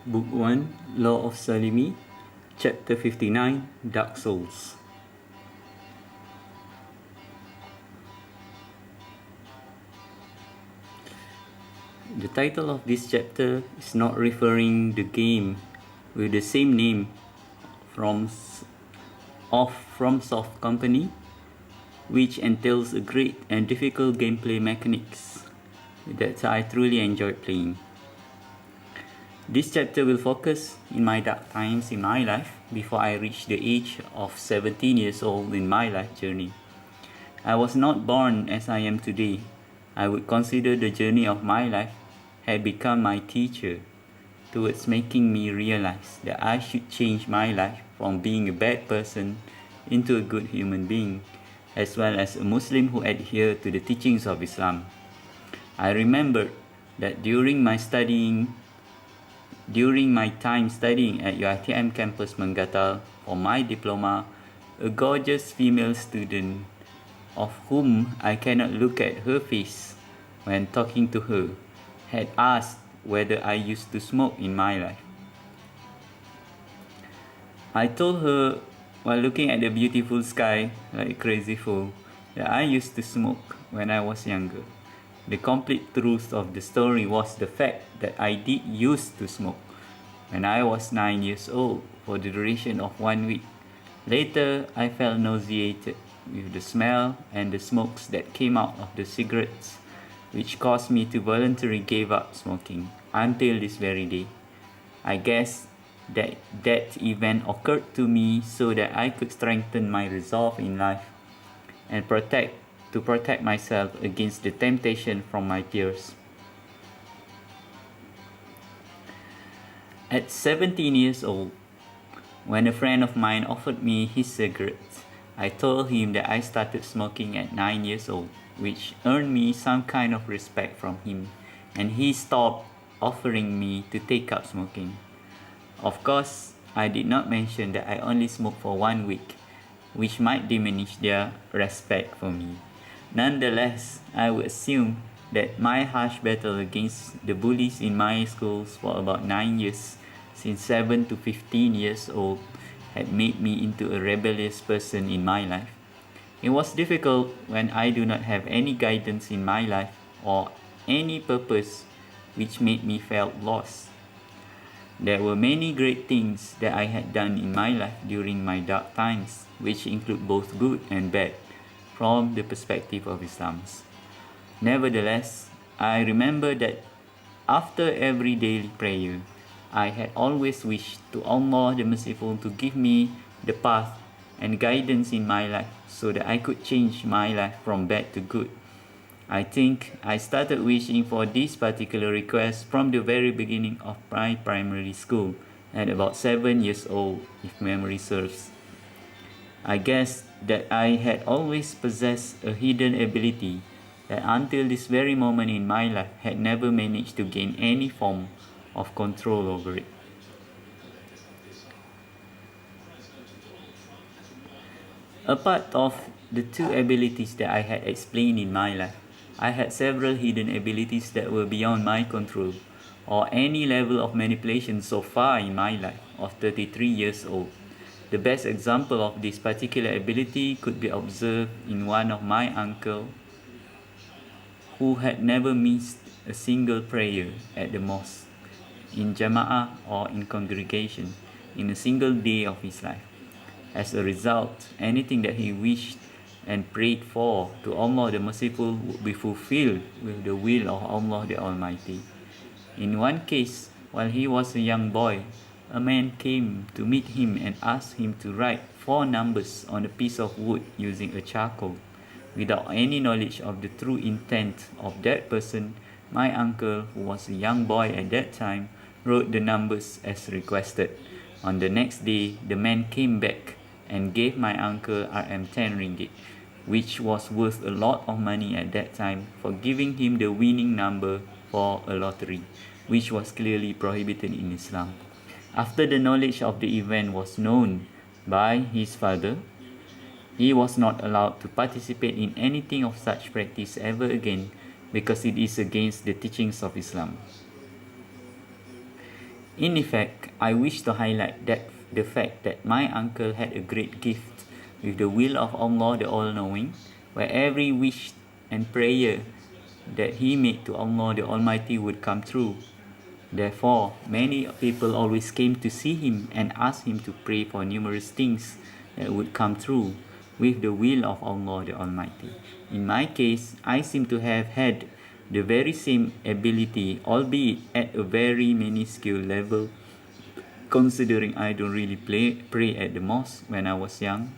Book 1, Law of Salimi, Chapter 59, Dark Souls. The title of this chapter is not referring the game with the same name from Soft Company, which entails a great and difficult gameplay mechanics that I truly enjoyed playing. This chapter will focus in my dark times in my life before I reached the age of 17 years old in my life journey. I was not born as I am today. I would consider the journey of my life had become my teacher towards making me realize that I should change my life from being a bad person into a good human being, as well as a Muslim who adhered to the teachings of Islam. I remembered that during my time studying at UiTM campus Menggatal for my diploma, a gorgeous female student, of whom I cannot look at her face when talking to her, had asked whether I used to smoke in my life. I told her while looking at the beautiful sky like a crazy fool that I used to smoke when I was younger. The complete truth of the story was the fact that I did used to smoke when I was 9 years old for the duration of 1 week. Later, I felt nauseated with the smell and the smokes that came out of the cigarettes, which caused me to voluntarily give up smoking until this very day. I guess that event occurred to me so that I could strengthen my resolve in life and protect myself against the temptation from my peers. At 17 years old, when a friend of mine offered me his cigarettes, I told him that I started smoking at 9 years old, which earned me some kind of respect from him, and he stopped offering me to take up smoking. Of course, I did not mention that I only smoked for 1 week, which might diminish their respect for me. Nonetheless, I would assume that my harsh battle against the bullies in my schools for about 9 years, since 7 to 15 years old, had made me into a rebellious person in my life. It was difficult when I do not have any guidance in my life or any purpose, which made me felt lost. There were many great things that I had done in my life during my dark times, which include both good and bad, from the perspective of Islam. Nevertheless, I remember that after every daily prayer, I had always wished to Allah the Merciful to give me the path and guidance in my life so that I could change my life from bad to good. I think I started wishing for this particular request from the very beginning of my primary school at about 7 years old, if memory serves. I guess that I had always possessed a hidden ability that until this very moment in my life had never managed to gain any form of control over it. Apart of the two abilities that I had explained in my life, I had several hidden abilities that were beyond my control or any level of manipulation so far in my life of 33 years old. The best example of this particular ability could be observed in one of my uncle who had never missed a single prayer at the mosque, in jama'ah or in congregation, in a single day of his life. As a result, anything that he wished and prayed for to Allah the Merciful would be fulfilled with the will of Allah the Almighty. In one case, while he was a young boy, a man came to meet him and asked him to write 4 numbers on a piece of wood using a charcoal. Without any knowledge of the true intent of that person, my uncle, who was a young boy at that time, wrote the numbers as requested. On the next day, the man came back and gave my uncle Rm10 ringgit, which was worth a lot of money at that time, for giving him the winning number for a lottery, which was clearly prohibited in Islam. After the knowledge of the event was known by his father, he was not allowed to participate in anything of such practice ever again because it is against the teachings of Islam. In effect, I wish to highlight that the fact that my uncle had a great gift with the will of Allah the All-Knowing, where every wish and prayer that he made to Allah the Almighty would come true. Therefore, many people always came to see him and asked him to pray for numerous things that would come true with the will of Allah the Almighty. In my case, I seem to have had the very same ability, albeit at a very minuscule level, considering I don't really pray at the mosque when I was young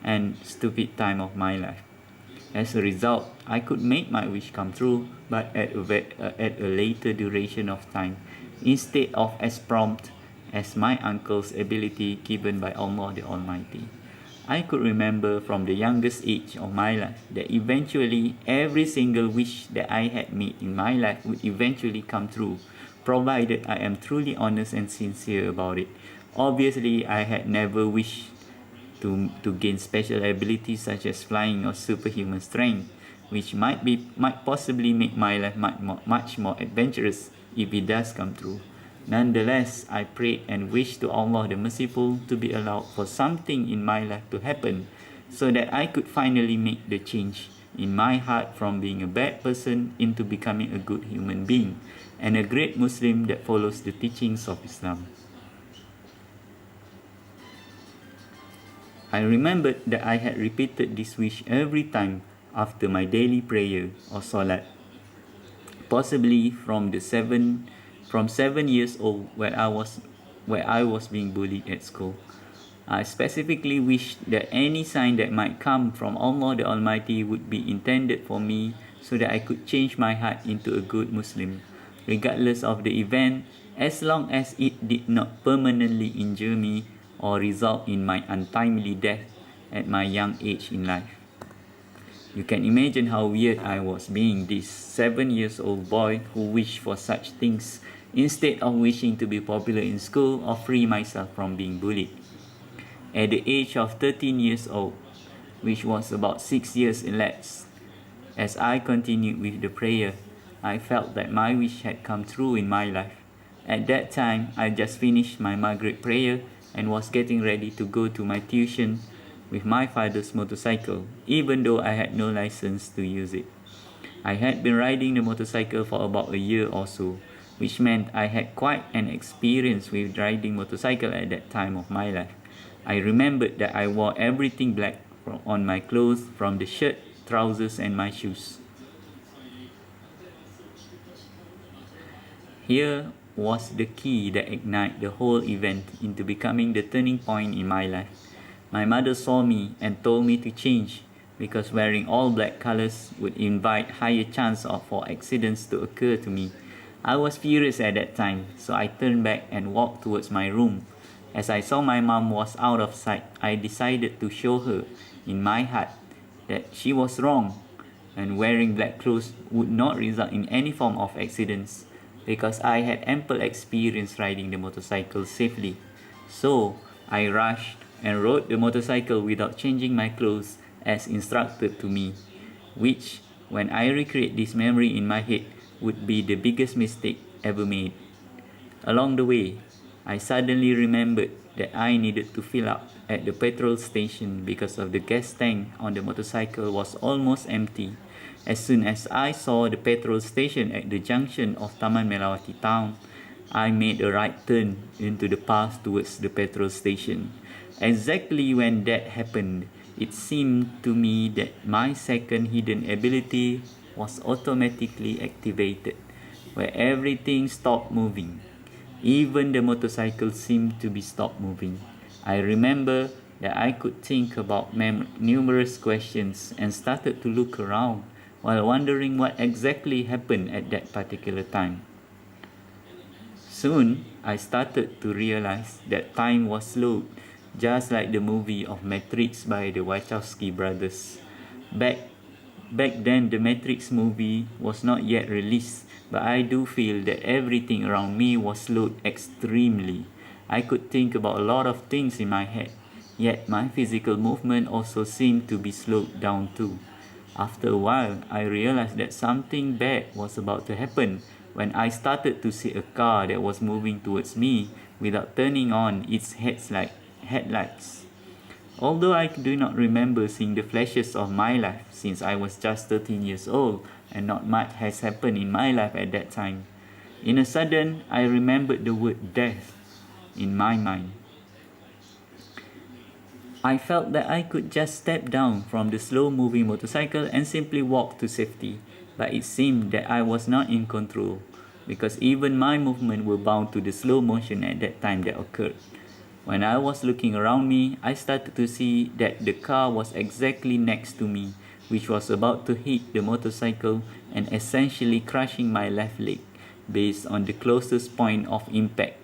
and stupid time of my life. As a result, I could make my wish come true, but at a later duration of time, instead of as prompt as my uncle's ability given by Allah the Almighty. I could remember from the youngest age of my life that eventually every single wish that I had made in my life would eventually come true, provided I am truly honest and sincere about it. Obviously, I had never wished to gain special abilities such as flying or superhuman strength, which might possibly make my life much more adventurous if it does come true. Nonetheless, I prayed and wished to Allah the Merciful to be allowed for something in my life to happen so that I could finally make the change in my heart from being a bad person into becoming a good human being and a great Muslim that follows the teachings of Islam. I remembered that I had repeated this wish every time after my daily prayer or salat, possibly from 7 years old where I was being bullied at school. I specifically wished that any sign that might come from Allah the Almighty would be intended for me so that I could change my heart into a good Muslim, regardless of the event, as long as it did not permanently injure me or result in my untimely death at my young age in life. You can imagine how weird I was being this 7 years old boy who wished for such things instead of wishing to be popular in school or free myself from being bullied. At the age of 13 years old, which was about 6 years elapsed, as I continued with the prayer, I felt that my wish had come true in my life. At that time, I just finished my Maghrib prayer and was getting ready to go to my tuition with my father's motorcycle, even though I had no license to use it. I had been riding the motorcycle for about a year or so, which meant I had quite an experience with riding motorcycle at that time of my life. I remembered that I wore everything black on my clothes, from the shirt, trousers, and my shoes. Here was the key that ignited the whole event into becoming the turning point in my life. My mother saw me and told me to change because wearing all black colors would invite higher chance for accidents to occur to me. I was furious at that time, so I turned back and walked towards my room. As I saw my mom was out of sight, I decided to show her, in my heart, that she was wrong and wearing black clothes would not result in any form of accidents because I had ample experience riding the motorcycle safely. So, I rushed and rode the motorcycle without changing my clothes as instructed to me, which, when I recreate this memory in my head, would be the biggest mistake ever made. Along the way, I suddenly remembered that I needed to fill up at the petrol station because of the gas tank on the motorcycle was almost empty. As soon as I saw the petrol station at the junction of Taman Melawati town, I made a right turn into the path towards the petrol station. Exactly when that happened, it seemed to me that my second hidden ability was automatically activated, where everything stopped moving. Even the motorcycle seemed to be stopped moving. I remember that I could think about numerous questions and started to look around while wondering what exactly happened at that particular time. Soon, I started to realize that time was slowed, just like the movie of Matrix by the Wachowski brothers. Back Back then, the Matrix movie was not yet released, but I do feel that everything around me was slowed extremely. I could think about a lot of things in my head, yet my physical movement also seemed to be slowed down too. After a while, I realized that something bad was about to happen when I started to see a car that was moving towards me without turning on its headlights. Although I do not remember seeing the flashes of my life since I was just 13 years old and not much has happened in my life at that time, in a sudden I remembered the word death in my mind. I felt that I could just step down from the slow-moving motorcycle and simply walk to safety, but it seemed that I was not in control because even my movements were bound to the slow motion at that time that occurred. When I was looking around me, I started to see that the car was exactly next to me, which was about to hit the motorcycle and essentially crushing my left leg, based on the closest point of impact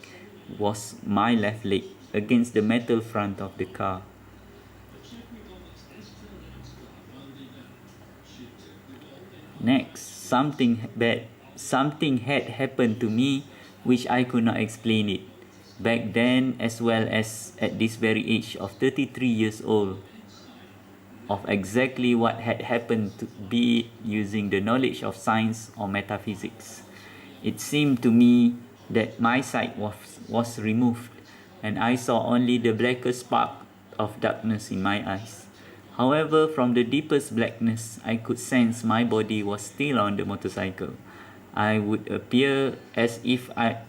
was my left leg against the metal front of the car. Next, something had happened to me which I could not explain it. Back then, as well as at this very age of 33 years old, of exactly what had happened to be using the knowledge of science or metaphysics. It seemed to me that my sight was removed, and I saw only the blackest spark of darkness in my eyes. However, from the deepest blackness, I could sense my body was still on the motorcycle. I would appear as if I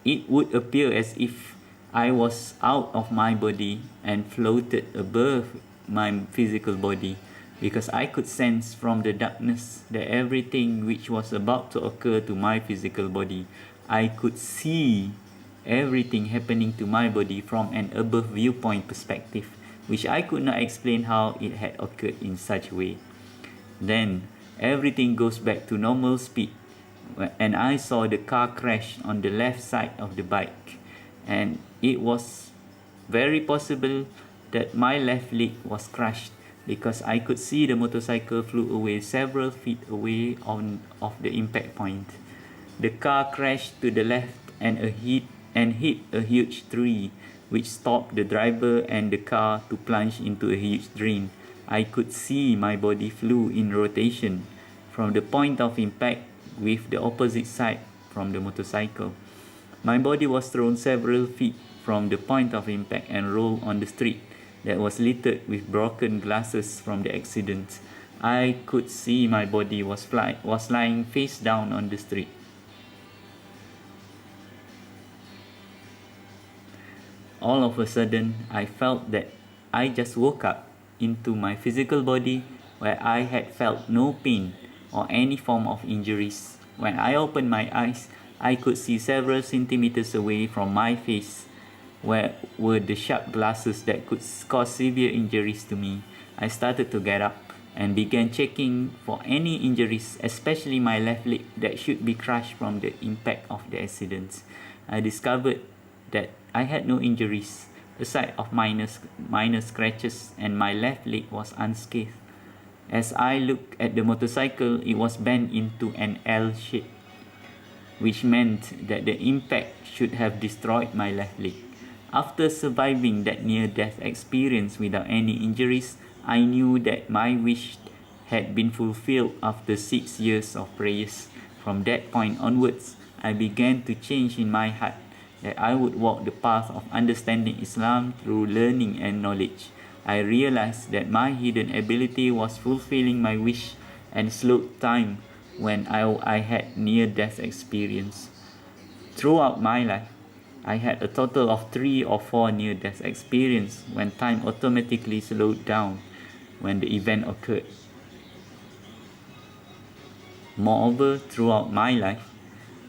it would appear as if I was out of my body and floated above my physical body, because I could sense from the darkness that everything which was about to occur to my physical body. I could see everything happening to my body from an above viewpoint perspective, which I could not explain how it had occurred in such a way. Then everything goes back to normal speed, and I saw the car crash on the left side of the bike, and it was very possible that my left leg was crushed because I could see the motorcycle flew away several feet away of the impact point. The car crashed to the left and hit a huge tree, which stopped the driver and the car to plunge into a huge drain. I could see my body flew in rotation from the point of impact with the opposite side from the motorcycle. My body was thrown several feet from the point of impact and rolled on the street that was littered with broken glasses from the accident. I could see my body was lying face down on the street. All of a sudden, I felt that I just woke up into my physical body where I had felt no pain or any form of injuries. When I opened my eyes, I could see several centimeters away from my face where were the sharp glasses that could cause severe injuries to me. I started to get up and began checking for any injuries, especially my left leg that should be crushed from the impact of the accident. I discovered that I had no injuries aside of minor scratches, and my left leg was unscathed. As I looked at the motorcycle, it was bent into an L shape, which meant that the impact should have destroyed my left leg. After surviving that near-death experience without any injuries, I knew that my wish had been fulfilled after 6 years of prayers. From that point onwards, I began to change in my heart that I would walk the path of understanding Islam through learning and knowledge. I realized that my hidden ability was fulfilling my wish and slowed time when I had near-death experience. Throughout my life, I had a total of 3 or 4 near-death experiences when time automatically slowed down when the event occurred. Moreover, throughout my life,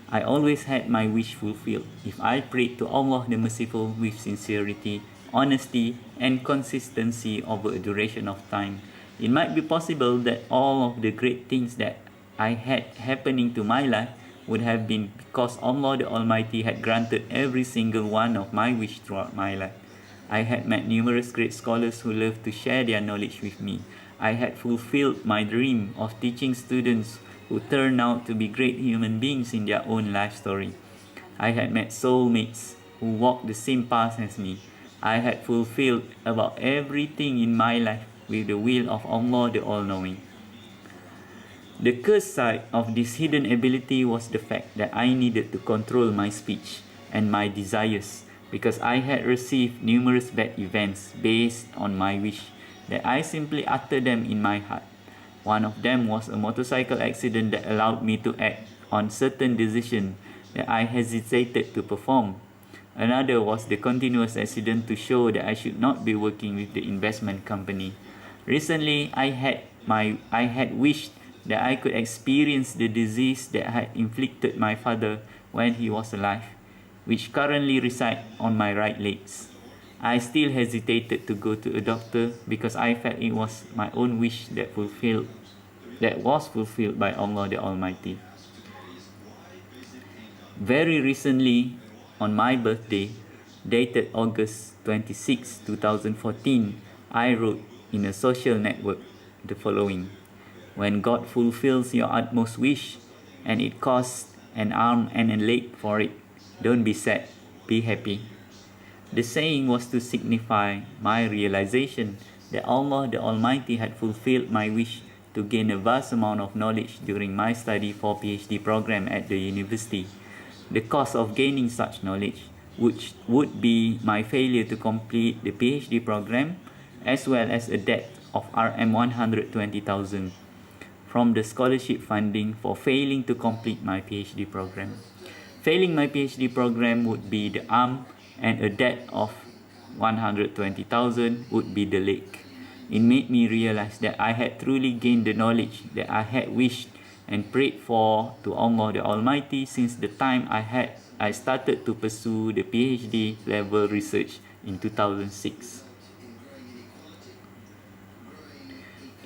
I always had my wish fulfilled if I prayed to Allah the Merciful with sincerity, honesty, and consistency over a duration of time. It might be possible that all of the great things that I had happening to my life would have been because Allah the Almighty had granted every single one of my wish throughout my life. I had met numerous great scholars who loved to share their knowledge with me. I had fulfilled my dream of teaching students who turned out to be great human beings in their own life story. I had met soulmates who walked the same path as me. I had fulfilled about everything in my life with the will of Allah the All-Knowing. The cursed side of this hidden ability was the fact that I needed to control my speech and my desires because I had received numerous bad events based on my wish that I simply uttered them in my heart. One of them was a motorcycle accident that allowed me to act on certain decisions that I hesitated to perform. Another was the continuous accident to show that I should not be working with the investment company. Recently, I had wished that I could experience the disease that had inflicted my father when he was alive, which currently reside on my right legs. I still hesitated to go to a doctor because I felt it was my own wish that was fulfilled by Allah the Almighty. Very recently, on my birthday, dated August 26, 2014, I wrote in a social network the following: when God fulfills your utmost wish and it costs an arm and a leg for it, don't be sad, be happy. The saying was to signify my realization that Allah the Almighty had fulfilled my wish to gain a vast amount of knowledge during my study for PhD program at the university. The cost of gaining such knowledge, which would be my failure to complete the PhD program, as well as a debt of Rm 120,000 from the scholarship funding for failing to complete my PhD program. Failing my PhD program would be the arm, and a debt of 120,000 would be the leg. It made me realize that I had truly gained the knowledge that I had wished and prayed for to Allah the Almighty since the time I started to pursue the PhD level research in 2006.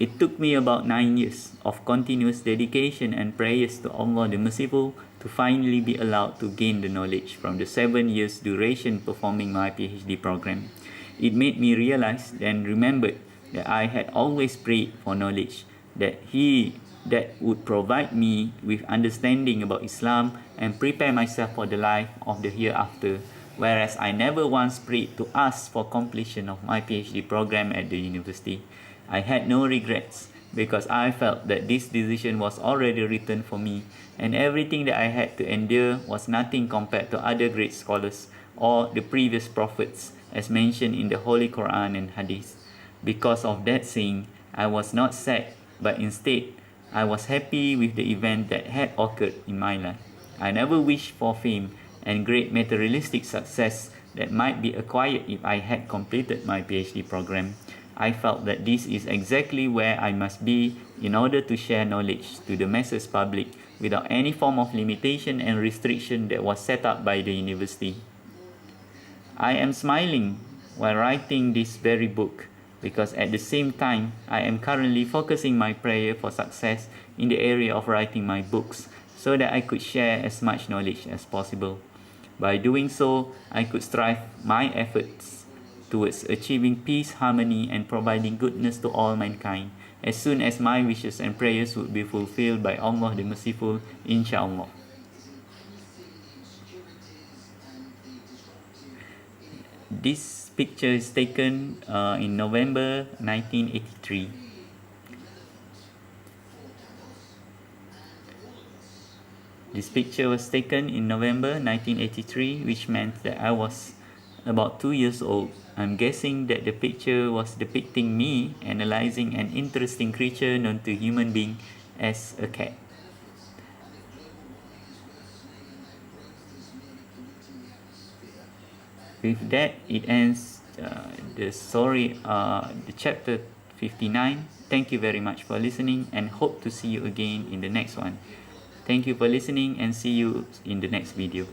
It took me about 9 years of continuous dedication and prayers to Allah the Merciful to finally be allowed to gain the knowledge from the 7 years duration performing my PhD program. It made me realize and remembered that I had always prayed for knowledge, that would provide me with understanding about Islam and prepare myself for the life of the hereafter, whereas I never once prayed to ask for completion of my PhD program at the university. I had no regrets because I felt that this decision was already written for me, and everything that I had to endure was nothing compared to other great scholars or the previous prophets as mentioned in the Holy Quran and Hadith. Because of that saying, I was not sad, but instead, I was happy with the event that had occurred in my life. I never wished for fame and great materialistic success that might be acquired if I had completed my PhD program. I felt that this is exactly where I must be in order to share knowledge to the masses public without any form of limitation and restriction that was set up by the university. I am smiling while writing this very book because at the same time I am currently focusing my prayer for success in the area of writing my books so that I could share as much knowledge as possible. By doing so, I could strive my efforts towards achieving peace, harmony, and providing goodness to all mankind as soon as my wishes and prayers would be fulfilled by Allah the Merciful, inshallah. This picture is taken in November 1983. This picture was taken in November 1983, which meant that I was about 2 years old. I'm guessing that the picture was depicting me analyzing an interesting creature known to human being as a cat. With that, it ends the story, the chapter 59. Thank you very much for listening and hope to see you again in the next one. Thank you for listening and see you in the next video.